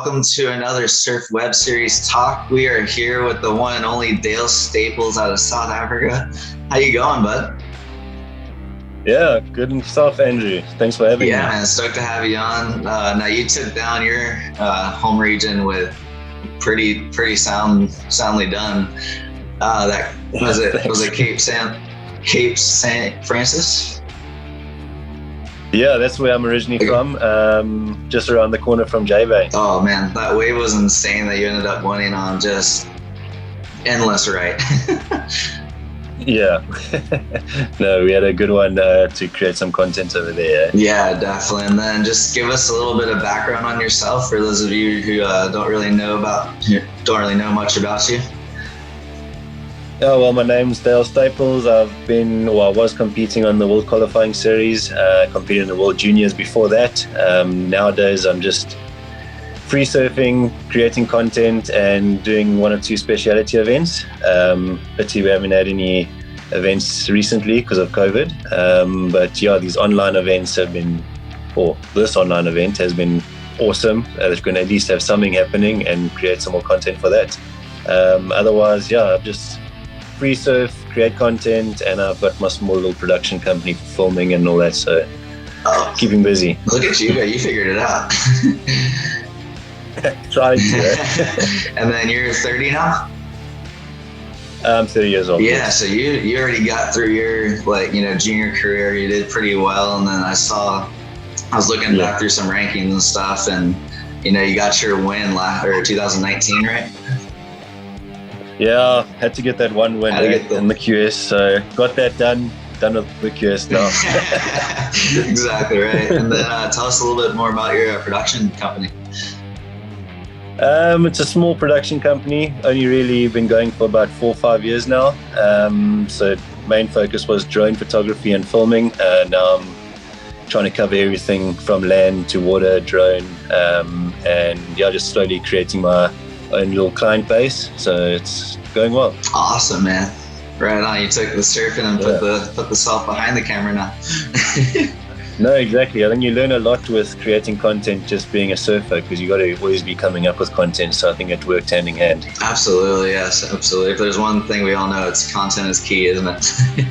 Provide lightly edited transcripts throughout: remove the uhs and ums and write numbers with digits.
welcome to another Surf Web Series talk. We are here with the one and only Dale Staples out of South Africa. How you going, bud? Yeah, good and yourself, Andrew. Thanks for having me. Yeah, man, stoked to have you on. Now you took down your home region with pretty soundly done. That was it. Was it Cape St. Francis? Yeah, that's where I'm originally from, just around the corner from J-Bay. Oh man, that wave was insane that you ended up winning on. Just endless, right? Yeah. No, we had a good one to create some content over there. Yeah, definitely. And then just give us a little bit of background on yourself for those of you who don't really know much about you. Oh, well, my name's Dale Staples. I was competing on the World Qualifying Series, competed in the World Juniors before that. Nowadays, I'm just free surfing, creating content, and doing one or two speciality events. Pity we haven't had any events recently because of COVID. But yeah, these online events this online event has been awesome. It's going to at least have something happening and create some more content for that. Otherwise, yeah, I've just free surf, create content, and I've got my small little production company for filming and all that, so keeping busy. Look at you figured it out. Trying to. And then you're 30 now? I'm 30 years old. Yeah, so you already got through your junior career. You did pretty well, and then I was looking back through some rankings and stuff, and you got your win 2019, right? Yeah, had to get that one win in the QS, so got that done with the QS now. Exactly right. And then tell us a little bit more about your production company. It's a small production company, only really been going for about 4 or 5 years now. So main focus was drone photography and filming. Now I'm trying to cover everything from land to water, drone, and just slowly creating my own little client base, so it's going well. Awesome, man. Right on. You took the surfing and put the self behind the camera now. No, exactly. I think you learn a lot with creating content just being a surfer, because you got to always be coming up with content, so I think it worked hand in hand. Absolutely, yes, absolutely. If there's one thing we all know, it's content is key, isn't it?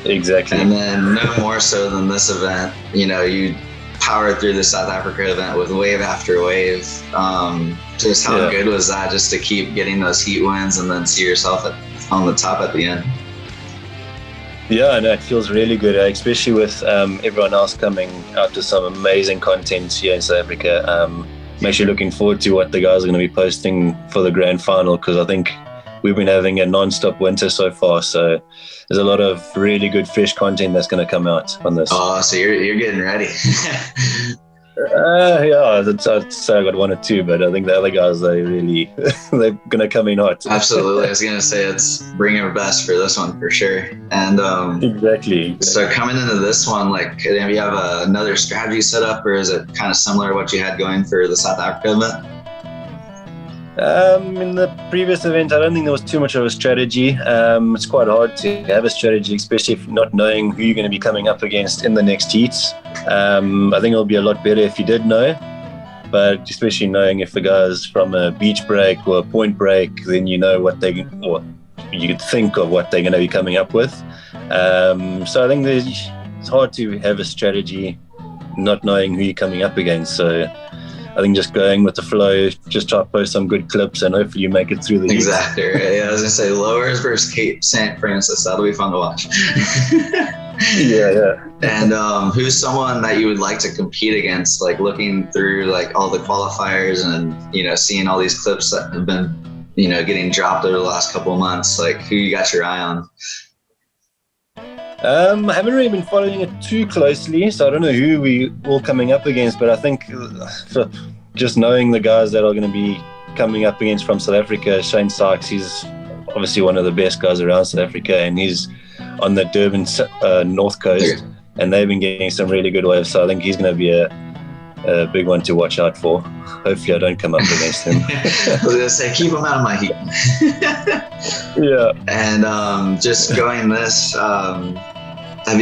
Exactly. And then no more so than this event, you powered through the South Africa event with wave after wave. Just how good was that, just to keep getting those heat wins and then see yourself on the top at the end? Yeah, no, it feels really good, especially with everyone else coming out to some amazing content here in South Africa. I'm actually looking forward to what the guys are going to be posting for the grand final, because I think we've been having a non-stop winter so far, so there's a lot of really good fresh content that's going to come out on this. Oh, so you're getting ready. I'd say I got 1 or 2, but I think the other guys, they're going to come in hot. Absolutely. I was going to say, it's bring your best for this one for sure. And Exactly. So coming into this one, do you have another strategy set up, or is it kind of similar to what you had going for the South Africa event? In the previous event, I don't think there was too much of a strategy. It's quite hard to have a strategy, especially if not knowing who you're going to be coming up against in the next heats. I think it'll be a lot better if you did know, but especially knowing if the guy's from a beach break or a point break, then you know what you could think of what they're going to be coming up with. So I think it's hard to have a strategy not knowing who you're coming up against. So I think just going with the flow, just try to post some good clips and hopefully you make it through the heats. Exactly. Right. Yeah, I was going to say Lowers versus Cape St. Francis. That'll be fun to watch. Yeah. And who's someone that you would like to compete against, looking through all the qualifiers and, seeing all these clips that have been, getting dropped over the last couple of months, who you got your eye on? I haven't really been following it too closely, so I don't know who we all coming up against, but I think just knowing the guys that are going to be coming up against from South Africa, Shane Sykes, he's obviously one of the best guys around South Africa, and he's on the Durban north coast, and they've been getting some really good waves, so I think he's going to be a big one to watch out for. Hopefully I don't come up against him. I was going to say, keep him out of my heat. Yeah. And just going this,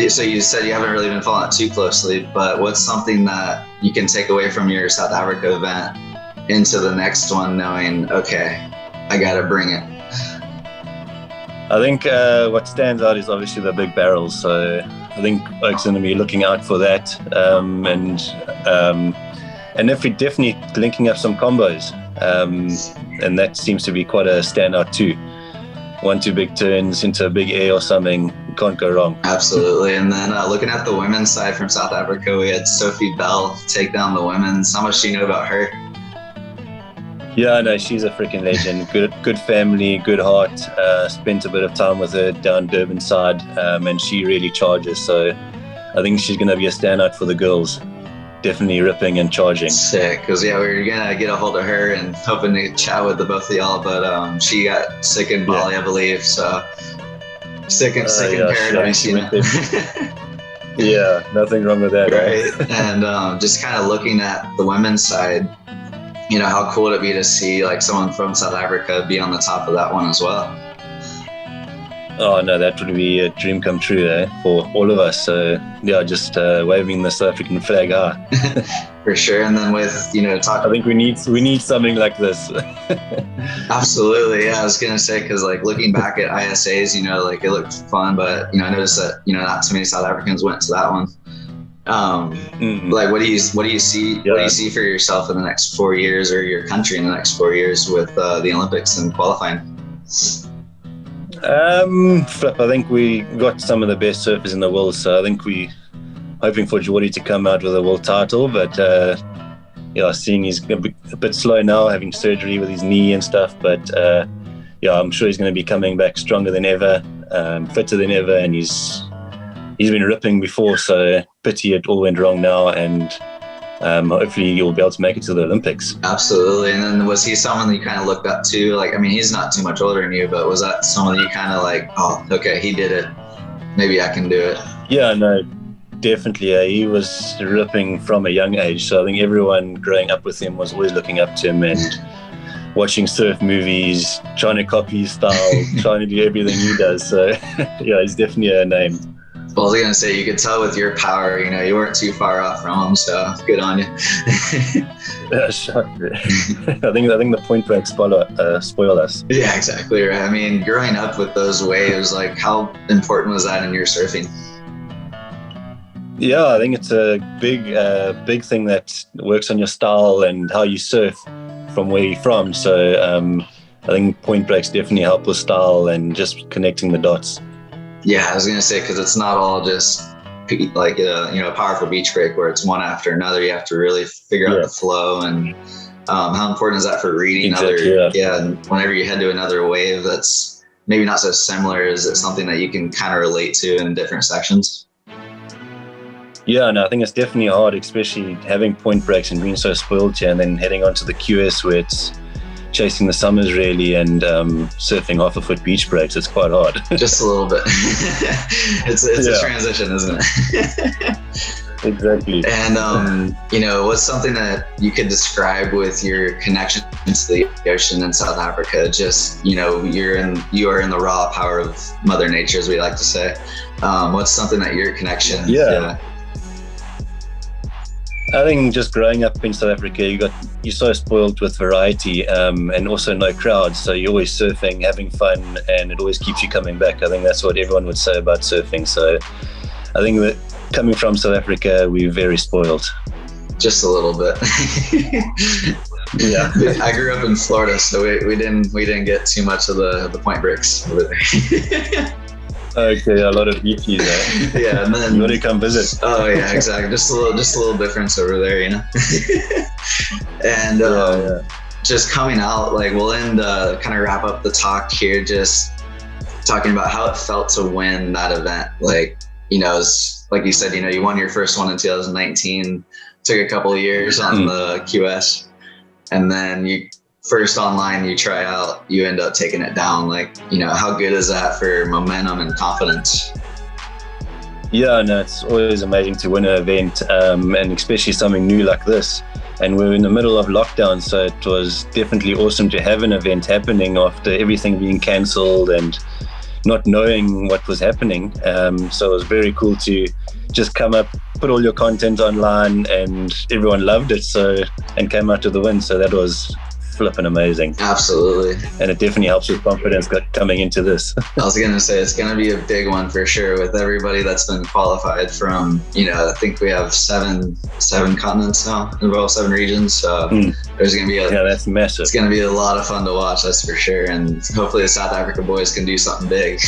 so you said you haven't really been following it too closely, but what's something that you can take away from your South Africa event into the next one knowing, okay, I got to bring it? I think what stands out is obviously the big barrels. So I think Oak's going to be looking out for that. And if we're definitely linking up some combos. And that seems to be quite a standout too. 1-2 big turns into a big air or something, can't go wrong. Absolutely. And then looking at the women's side from South Africa, we had Sophie Bell take down the women's. How much do you know about her? Yeah, no, she's a freaking legend. Good family, good heart. Spent a bit of time with her down Durban side, and she really charges. So I think she's going to be a standout for the girls. Definitely ripping and charging. Sick, because we were gonna get a hold of her and hoping to chat with the both of y'all, but she got sick in Bali, I believe. So sick in paradise, you know. Yeah, nothing wrong with that. Right. And just kind of looking at the women's side, you know, how cool would it be to see like someone from South Africa be on the top of that one as well? Oh no, that would be a dream come true, for all of us. So yeah, just waving the South African flag high. For sure. And then with, you know, I think we need something like this. Absolutely. Yeah, I was gonna say, because like looking back at ISAs, you know, like it looked fun, but you know, I noticed that, you know, not too many South Africans went to that one. Like what do you see? Yeah. What do you see for yourself in the next 4 years, or your country in the next 4 years with the Olympics and qualifying? I think we got some of the best surfers in the world, so I think we hoping for Jordy to come out with a world title, but yeah, seeing he's a bit slow now, having surgery with his knee and stuff, but yeah, I'm sure he's going to be coming back stronger than ever, fitter than ever, and he's been ripping before, so pity it all went wrong now, and hopefully you'll be able to make it to the Olympics. Absolutely. And then was he someone that you kind of looked up to? Like, I mean, he's not too much older than you, but was that someone that you kind of like, oh, okay, he did it, maybe I can do it? Yeah, no, definitely. He was ripping from a young age, so I think everyone growing up with him was always looking up to him and watching surf movies, trying to copy his style, trying to do everything he does. So yeah, he's definitely a name. Well, I was gonna say, you could tell with your power, you know, you weren't too far off from him, so good on you. Yeah, sure. I think the point breaks spoil us. Yeah, exactly right. I mean, growing up with those waves, like how important was that in your surfing? Yeah, I think it's a big thing that works on your style and how you surf from where you're from. So I think point breaks definitely help with style and just connecting the dots. Yeah, I was gonna say, because it's not all just like a powerful beach break where it's one after another. You have to really figure out the flow, and how important is that for reading and whenever you head to another wave that's maybe not so similar, is it something that you can kind of relate to in different sections? Yeah, no, I think it's definitely hard, especially having point breaks and being so spoiled here, and then heading onto the QS where it's chasing the summers really, and surfing half a foot beach breaks. It's quite hard. Just a little bit. It's a transition, isn't it? Exactly. And what's something that you could describe with your connection to the ocean in South Africa? Just, you are in the raw power of Mother Nature, as we like to say. What's something that your connection? Yeah. I think just growing up in South Africa, you're so spoiled with variety, and also no crowds. So you're always surfing, having fun, and it always keeps you coming back. I think that's what everyone would say about surfing. So I think that coming from South Africa, we're very spoiled. Just a little bit. Yeah. I grew up in Florida, so we didn't get too much of the point breaks over there. Okay, a lot of beaches there. Yeah, and then you want to come visit. Oh yeah, exactly. Just a little difference over there, And just coming out, like we'll end kind of wrap up the talk here, just talking about how it felt to win that event. Like, it's, like you said, you won your first one in 2019. Took a couple of years on the QS, and then you. First online you try out, you end up taking it down. Like, how good is that for momentum and confidence? Yeah, no, it's always amazing to win an event, and especially something new like this. And we're in the middle of lockdown, so it was definitely awesome to have an event happening after everything being cancelled and not knowing what was happening. So it was very cool to just come up, put all your content online, and everyone loved it. And came out to the win. So that was flipping amazing. Absolutely. And it definitely helps with confidence coming into this. I was going to say, it's going to be a big one for sure with everybody that's been qualified from, I think we have seven continents now, involved 7 regions. So there's going to be that's massive. It's going to be a lot of fun to watch, that's for sure. And hopefully the South Africa boys can do something big.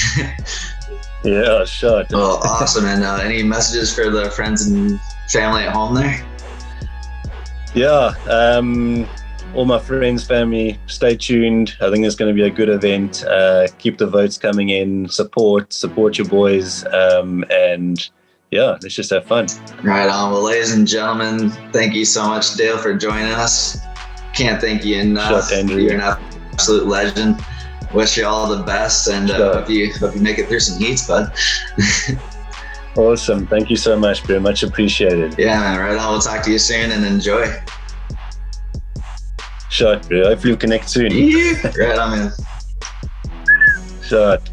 Yeah, sure. Well, awesome. And any messages for the friends and family at home there? Yeah. All my friends, family, stay tuned. I think it's going to be a good event. Keep the votes coming in. Support your boys. And yeah, let's just have fun. Right on. Well, ladies and gentlemen, thank you so much, Dale, for joining us. Can't thank you enough. You're an absolute legend. Wish you all the best, and hope you make it through some heats, bud. Awesome. Thank you so much, very much appreciated. Yeah, man. Right on. We'll talk to you soon, and enjoy. Shot, bro. Hopefully we'll connect soon. Yeah. Right on, man. Shot.